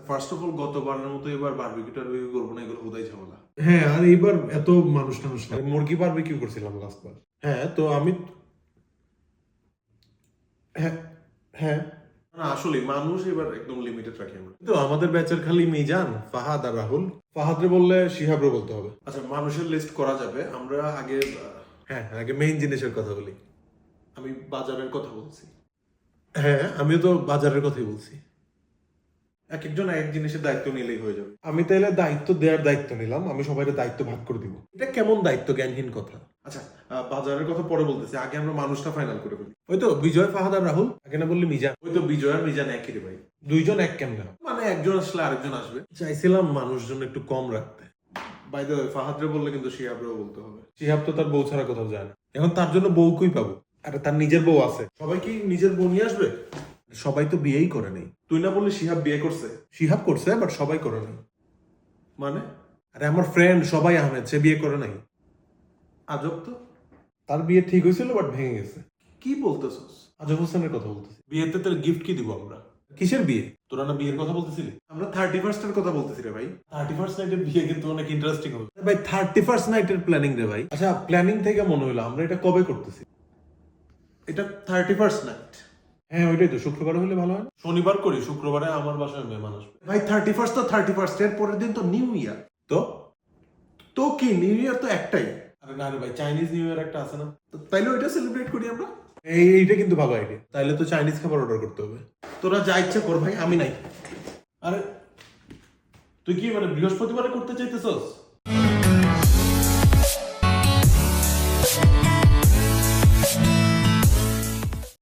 First of all গতবারের মতো এবার বারবিকিউ টারবিকিউ করবো না, এগুলো হুদাই ঝামেলা। হ্যাঁ, আর এইবার এত মানুষ টানুষ না। মুরগি বারবিকিউ করছিলাম লাস্টবার। হ্যাঁ, তো আমি হ্যাঁ হ্যাঁ না আসলে মানুষ এবার একদম লিমিটেড রাখি আমরা। তো আমাদের ব্যাচের খালি মিজান, ফাহাদ আর রাহুল। ফাহাদরে বললে শিহাবরে বলতে হবে। আচ্ছা মানুষের লিস্ট করা যাবে, আমরা আগে হ্যাঁ, আগে মেইন জিনিসের কথা বলি। আমি বাজারের কথা বলছি। হ্যাঁ, আমিও তো বাজারের কথাই বলছি। এক একজন এক জিনিসের দায়িত্ব নিলেই হয়ে যাবে। আমি তাইলে দায়িত্ব দেওয়ার দায়িত্ব নিলাম, আমি সবাই দায়িত্ব ভাগ করে দিব। এটা কেমন দায়িত্ব জ্ঞানহীন কথা। আচ্ছা বাজারের কথা পরে বলতেছি, আগে আমরা মানুষটা ফাইনাল করে ফেলি। ওই তো বিজয়, ফাহাদ আর রাহুল। আগে না বললি মিজান। ওই তো বিজয় আর মিজান একই রে ভাই। দুইজন এক কেমনে হয়? মানে একজন আসলে আরেকজন আসবে। চাইছিলাম মানুষজন একটু কম রাখতে। বাই দ্য ওয়ে ফাহাদরে বললে কিন্তু শিহাবরেও বলতে হবে। শিহাব তো তার বউ ছাড়া কোথাও যায় না। এখন তার জন্য বউ কই পাবো? আরে তার নিজের বউ আছে। সবাই কি নিজের বোন নিয়ে আসবে? সবাই তো বিয়েই করে নেই। তুই না বললি শিহাব বিয়ে করছে? শিহাব করছে, বাট সবাই করে নাই। মানে আরে আমার ফ্রেন্ড সবাই আহমেদ, সে বিয়ে করে নাই। আজব তো। তার বিয়ে ঠিক হয়েছিল, বাট ভেঙে গেছে। কি বলতেছস? আজব হোসেনের কথা বলতেছি। বিয়েতে তোর গিফট কি দিব আমরা? কিসের বিয়ে? তোরা না বিয়ের কথা বলতেছিলি? আমরা 31st এর কথা বলতেছি রে ভাই। 31st নাইটের বিয়ে কিন্তু অনেক ইন্টারেস্টিং হবে। ভাই 31st নাইটের প্ল্যানিং রে ভাই। আচ্ছা, প্ল্যানিং থেকে মনে হলো আমরা এটা কবে করতেছি? এটা 31st নাইট। হ্যাঁ, ওইটাই তো। শুক্রবার হলে ভালো হয় না? শনিবার করি, শুক্রবারে আমার বাসায় মেহমান আসবে। ভাই 31st তো 31st, এর পরের দিন তো নিউ ইয়ার। তো তো কি নিউ ইয়ার তো একটাই। আরে না রে ভাই, চাইনিজ নিউ ইয়ার একটা আছে না? তো তাইলে ওইটা সেলিব্রেট করি আমরা। এইটা কিন্তু ভালো আইডিয়া। তাইলে তো চাইনিজ খাবার অর্ডার করতে হবে। তোরা যা ইচ্ছা কর ভাই, আমি নাই। আরে তুই কি মানে বৃহস্পতিবারে করতে চাইতেছস?